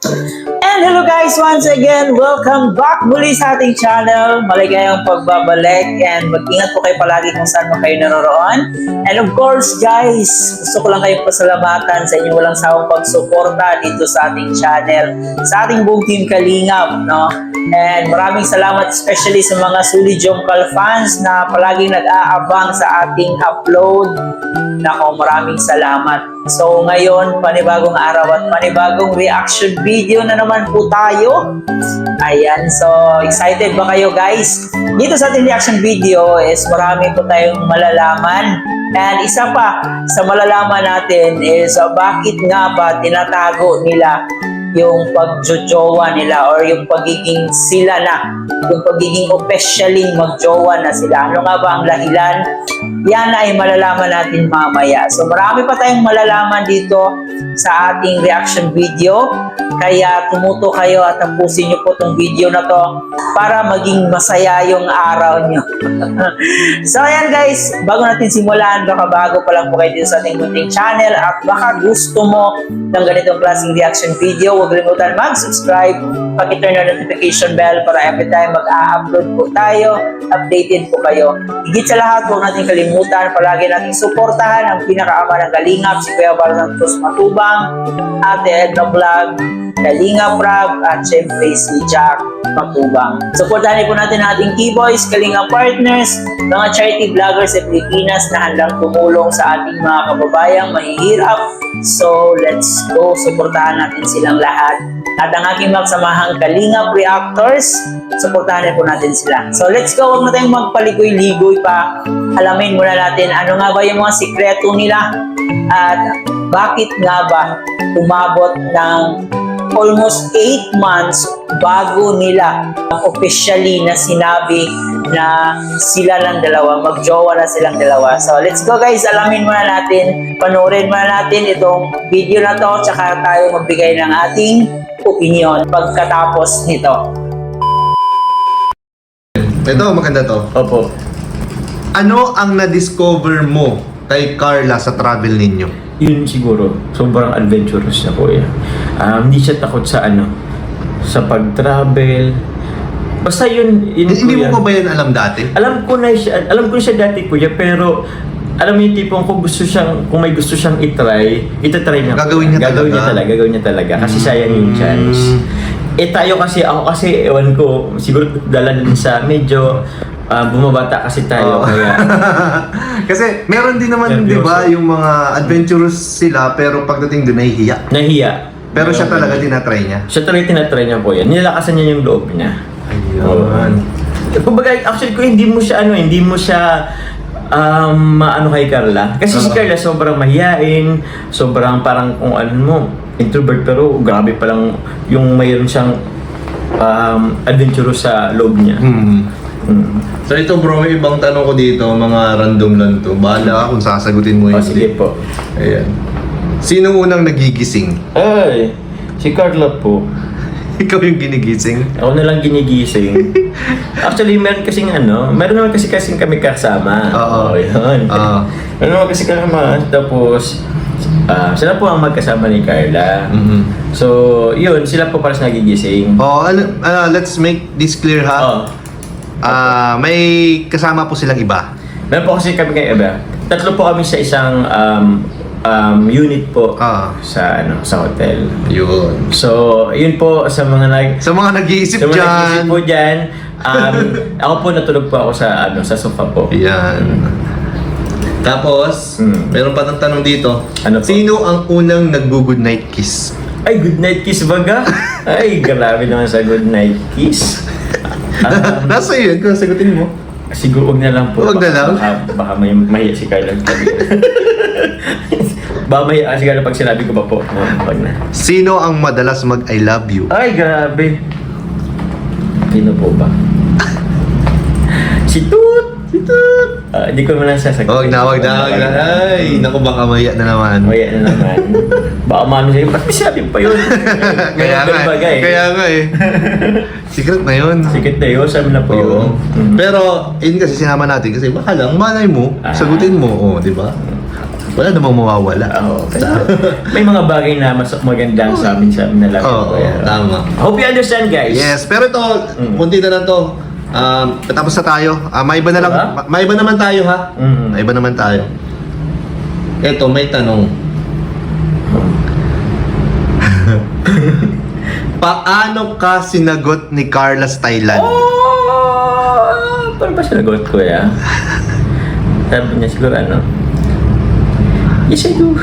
And hello guys, once again, welcome back muli sa ating channel. Maligayang pagbabalik and mag-ingat po kayo palagi kung saan mo kayo naroroon. And of course guys, gusto ko lang kayong pasalamatan sa inyong walang sawang pagsuporta dito sa ating channel, sa ating buong team Kalingap, no? And maraming salamat especially sa mga Suli Jomcal fans na palaging nag-aabang sa ating upload. Nako, maraming salamat. So ngayon, panibagong araw at panibagong reaction video na naman po tayo. Ayan, so excited ba kayo guys? Dito sa ating reaction video is marami po tayong malalaman. And isa pa sa malalaman natin is bakit nga ba tinatago nila yung pagjojowa nila or yung pagiging sila na, yung pagiging officially magjowa na sila. Ano nga ba ang dahilan? Yan ay malalaman natin mamaya. So marami pa tayong malalaman dito sa ating reaction video. Kaya tumuto kayo at tapusin nyo po itong video na to para maging masaya yung araw nyo. So ayan guys, bago natin simulan, baka bago pa lang po kayo dito sa ating munting channel at baka gusto mo ng ganitong klaseng reaction video, huwag limutan mag-subscribe, pag-turn on notification bell para every time mag-a-upload po tayo, updated po kayo. Higit sa lahat, huwag natin kalimutan, palagi natin suportahan ang pinakaama ng Kalingap, si Kuya Val Santos Matubang, Ate Edna Vlog, Kalingap Rab, at syempre si Jack Matubang. Suportahan po natin ang ating K-Boys, Kalingap Partners, mga charity vloggers sa Pilipinas na handang tumulong sa ating mga kababayang mahihirap. So let's go, suportahan natin silang lahat. At ang aking magsamahang Kalingap Reactors, suportahan po natin sila. So let's go, huwag na tayong magpaligoy-ligoy pa. Alamin muna natin ano nga ba yung mga sikreto nila at bakit nga ba umabot ng almost 8 months bago nila officially na sinabi na sila lang dalawa, magjowa na silang dalawa. So let's go guys, alamin muna natin, panoorin muna natin itong video na to, tsaka tayo magbigay ng ating opinion pagkatapos nito. Ito, maganda to. Opo. Ano ang na-discover mo kay Carla sa travel ninyo? Yun siguro, sobrang adventurous na kuya. Hindi siya takot sa sa pag-travel. Basta yun Hindi kuya. mo pa ba yan alam dati? Alam ko na siya dati kuya, pero alam mo yung tipong kung may gusto siyang itatry niya. Gagawin niya talaga. Kasi sayang yung chance. Ako kasi, ewan ko, siguro dala din sa medyo bumabata kasi tayo. Kaya Kasi meron din naman, di ba, yung mga adventurous sila pero pagdating doon nahihiya. Pero siya talaga tinatry niya. Siya talaga tinatry niya po yan. Nilakasan niya yung loob niya. Ayun. Kumbaga, actually ko hindi mo siya maano kay Carla. Kasi si Carla sobrang mahiyain, sobrang parang kung introvert, pero grabe pa lang yung mayroon siyang adventurous sa loob niya. So ito bro, may ibang tanong ko dito, mga random lang to. Bahala ka kung sasagutin mo yun. Sige po. Ayan. Sino unang nagigising? Ay, si Carla po. Ikaw yung ginigising? Ako na lang ginigising. Actually, meron naman kasi kami kasama. Oo. Yun. Meron naman kasi kasama. Tapos, sila po ang magkasama ni Carla. So, yun, sila po paras nagigising. Let's make this clear ha. May kasama po silang iba. Meron po kasi kami kayo iba. Tatlo po kami sa isang unit po sa hotel. Yun. So, yun po sa mga nag-iisip dyan. Nag-iisip po dyan. Ako po natulog po ako sa sofa po. Yan. Tapos, meron pa ng tanong dito. Ano po? Sino ang unang nag-good night kiss? Ay, good night kiss baga? Ay, grabe naman sa good night kiss. Nasa yun, kung sagutin mo. Siguro huwag na lang po. Huwag na lang? Baka mahiya si Carla. Baka mahiya si Carla pag sinabi ko pa po. Huwag na. Sino ang madalas mag-I love you? Ay, grabe. Sino po ba? Si Toot! Hindi ko naman sasagutin. Huwag na. Ay, naku, baka mahiya na naman. Mahiya na naman. Baka mami sa'yo, ba't may sabi pa yun? Kaya nga eh. Secret na yun. Secret na yun, sabi na po yun. Pero, yun kasi sinama natin kasi baka lang, malay mo, sagutin mo, di ba? wala namang mawawala. Oo. May mga bagay na mas maganda sa amin na lang. Oo, tama. Hope you understand, guys. Yes, pero ito, kunti na lang to. Tapos na tayo. May iba na lang. Diba? May iba naman tayo, ha? May iba naman tayo. Ito, may tanong. Paano ka sinagot ni Carla sa Thailand? Paano ba sinagot ko, ya? Sabi niya siguro yes, I do.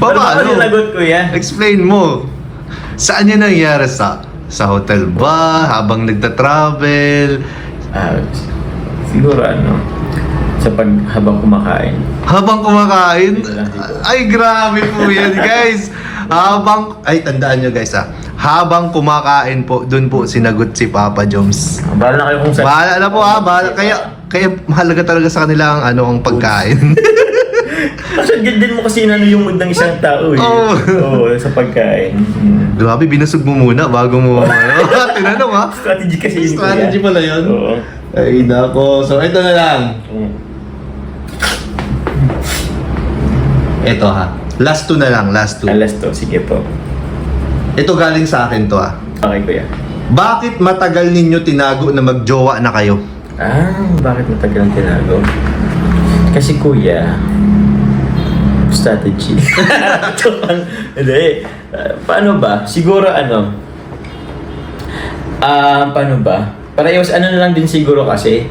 Paano ba sinagot ko, ya? Explain mo. Saan yan nangyari? Sa hotel ba? Habang nagta-travel? Siguro habang kumakain. Habang kumakain? Dito lang, dito. Ay, grabe po yan, guys. Tandaan nyo, guys, habang kumakain po, dun po sinagot si Papa Joms. Bahala na kayo kung saan. Bahala na po, bahala. Kaya mahalaga talaga sa kanila ang pagkain. Kasi din mo kasi yung mood ng isang tao eh. Oo, sa pagkain. Grabe, binusog mo muna bago mo tinanong, ha? Strategy kasi yun. Strategy pala yun? Oo. Ay, nako. So, ito na lang. Ito, ha. Last two na lang, last two. Last to, sige po. Ito galing sa akin to, ha. Okay, kuya. Bakit matagal ninyo tinago na magjowa na kayo? Bakit matagal ang tinago? Kasi kuya, strategy. Hindi. Paano ba? Siguro paano ba? Para iwas na lang din siguro kasi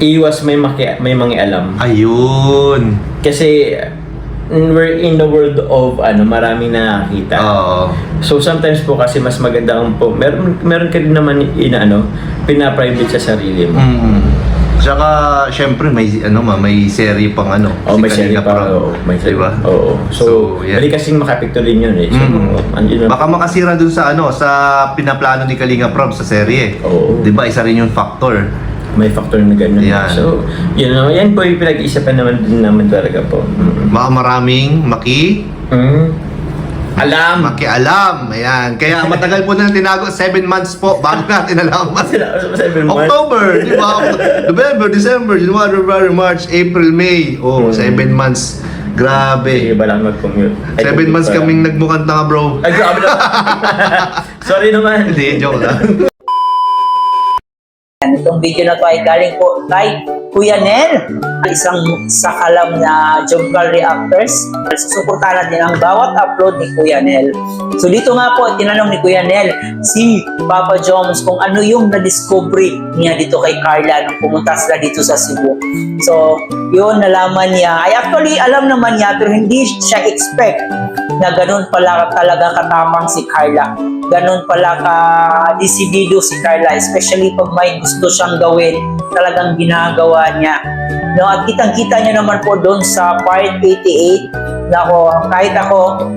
iwas may mangialam. Ayun. Kasi we're in the world of maraming nakakita. Oo. So sometimes po kasi mas maganda ang meron ka din naman pina-private sa sarili mo. Tsaka, syempre, may serie pang May serie pa. May serie. Diba? Oo. So, yeah. Dali kasing makapekto rin yun eh. So, Baka makasira dun sa sa pinaplano ni Kalinga Prob sa serye. Oo. Diba, isa rin yung factor. May factor na gano'n. Yan. So, yan po yung pinag-iisipan din naman talaga po. Baka maraming makialam. Ayan. Kaya matagal po na tinago, 7 months po bago natin nalaman. 7 months. October, di ba? November, December, January, February, March, April, May. 7 months. Grabe. Sige ba lang mag-commute? 7 months kaming nagmukhang tanga, bro. Ay, grabe na. Sorry naman. Hindi, joke lang. Itong video na to ay galing po kay Kuya Nel, isang sakalam na Jomcar reactors. Susuportahan natin ang bawat upload ni Kuya Nel. So dito nga po, tinanong ni Kuya Nel si Papa Joms kung ano yung na-discovery niya dito kay Carla nung pumunta sila dito sa Cebu. So yun, nalaman niya. Ay actually, alam naman niya pero hindi siya expect na ganun pala talaga katapang si Carla. Ganun pala ka-desidido si Carla, especially pag may gusto siyang gawin, talagang ginagawa niya. No, at kitang-kita niyo naman po doon sa part 88, kahit ako,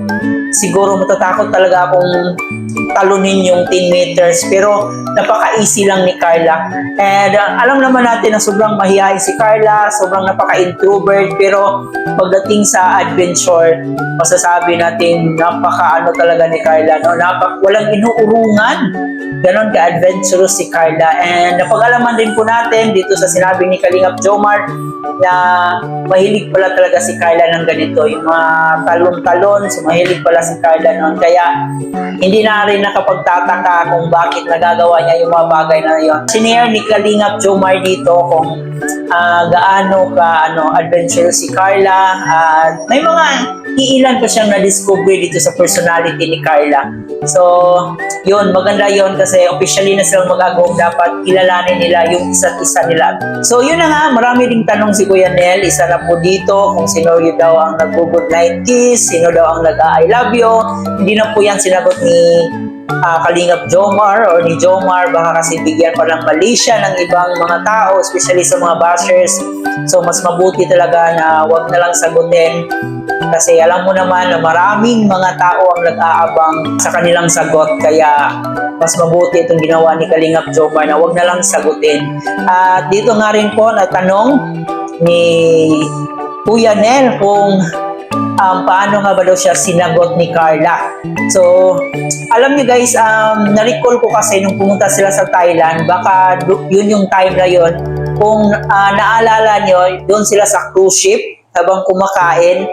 siguro matatakot talaga akong talunin yung 10 meters, pero napaka-easy lang ni Carla. And alam naman natin na sobrang mahihain si Carla, sobrang napaka-introvert, pero pagdating sa adventure, masasabi natin napaka-ano talaga ni Carla, no? Walang inuurungan. Ganon ka-adventurous si Carla. And napag-alaman din po natin dito sa sinabi ni Kalingap Jomar na mahilig pala talaga si Carla ng ganito. Yung mga talon-talon, so mahilig pala si Carla noon. Kaya hindi na rin nakapagtataka kung bakit nagagawa niya yung mga bagay na yun. Sinare ni Kalingap Jomar dito kung gaano ka adventurous si Carla. May mga iilan pa siyang na-discover dito sa personality ni Carla. So, yun, maganda yun kasi officially na silang mag-agong dapat kilalanin nila yung isa't isa nila. So, yun na nga, marami ring tanong si Kuya Nel, isa na po dito, kung sino yun daw ang nag-good night kiss, sino daw ang nag-I love you. Hindi na po yan sinagot ni Kalingap Jomar or ni Jomar, baka kasi bigyan pa ng mali siya ng ibang mga tao, especially sa mga bashers. So, mas mabuti talaga na wag na lang sagutin. Kasi alam mo naman na maraming mga tao ang nag-aabang sa kanilang sagot. Kaya mas mabuti itong ginawa ni Kalingap Jomar na wag na lang sagutin. At dito nga rin po natanong ni Kuya Nel kung paano nga ba daw siya sinagot ni Carla. So, alam niyo guys, na-recall ko kasi nung pumunta sila sa Thailand, baka yun yung time na yun kung naalala nyo, doon sila sa cruise ship habang kumakain.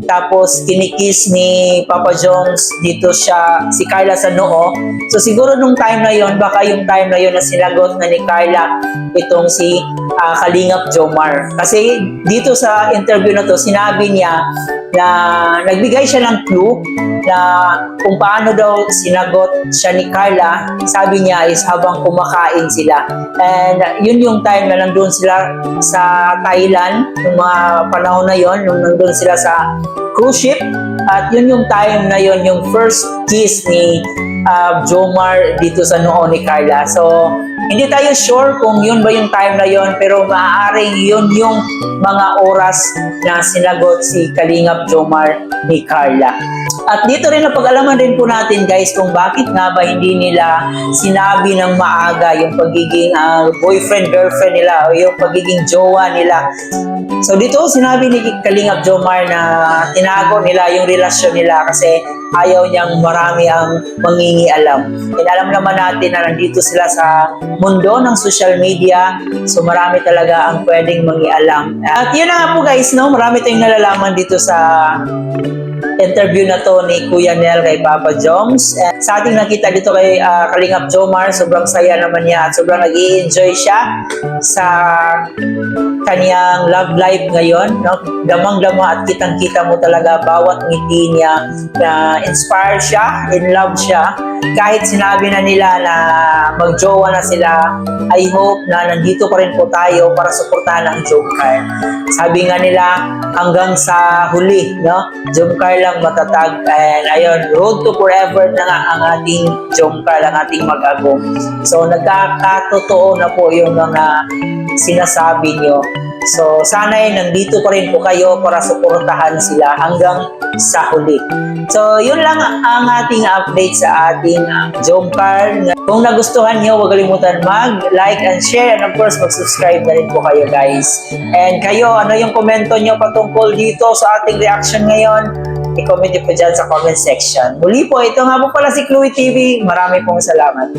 Tapos kinikis ni Papa Jones dito si Carla sa noo. So siguro nung time na yon, baka yung time na yon na sinagot na ni Carla itong si Kalingap Jomar. Kasi dito sa interview na to, sinabi niya na nagbigay siya ng clue na kung paano daw sinagot siya ni Carla. Sabi niya is habang kumakain sila. And yun yung time na nandun sila sa Thailand, yung mga panahon na yon, nung nandun sila sa cruise ship. At yun yung time na yon, yung first kiss ni Jomar dito sa noo ni Carla. So, hindi tayo sure kung yun ba yung time na yon, pero maaaring yun yung mga oras na sinagot si Kalingap Jomar ni Carla. At dito rin napag-alaman din po natin guys kung bakit nga ba hindi nila sinabi ng maaga yung pagiging boyfriend-girlfriend nila o yung pagiging jowa nila. So dito sinabi ni Kalingap Jomar na tinago nila yung relasyon nila kasi ayaw niyang marami ang mangingialam. And alam naman natin na nandito sila sa mundo ng social media, so marami talaga ang pwedeng mangialam. At yun na nga po guys, no? Marami tayong nalalaman dito sa interview na to ni Kuya Nel kay Papa Joms. Sa ating nakita dito kay Kalingap Jomar, sobrang saya naman niya at sobrang nag-i-enjoy siya sa kaniyang love life ngayon, no? Damang-dama at kitang-kita mo talaga bawat ngiti niya na inspired siya, in love siya. Kahit sinabi na nila na magjowa na sila, I hope na nandito pa rin po tayo para suportahan ang Jomcar. Sabi nga nila, hanggang sa huli, no? Jomcar lang matatag. And ayun, road to forever na nga ang ating Jomcar, ang ating mag-agong. So nagkakatotoo na po yung mga sinasabi nyo. So sana'y nandito pa rin po kayo para suportahan sila hanggang sa huli. So yun lang ang ating update sa ating Jomcar. Kung nagustuhan nyo, huwag kalimutan mag-like and share, and of course mag-subscribe na rin po kayo guys. And kayo, ano yung komento nyo patungkol dito sa ating reaction ngayon? I-comment nyo po dyan sa comment section. Muli po, ito nga po pala si Chloe TV. Marami pong salamat.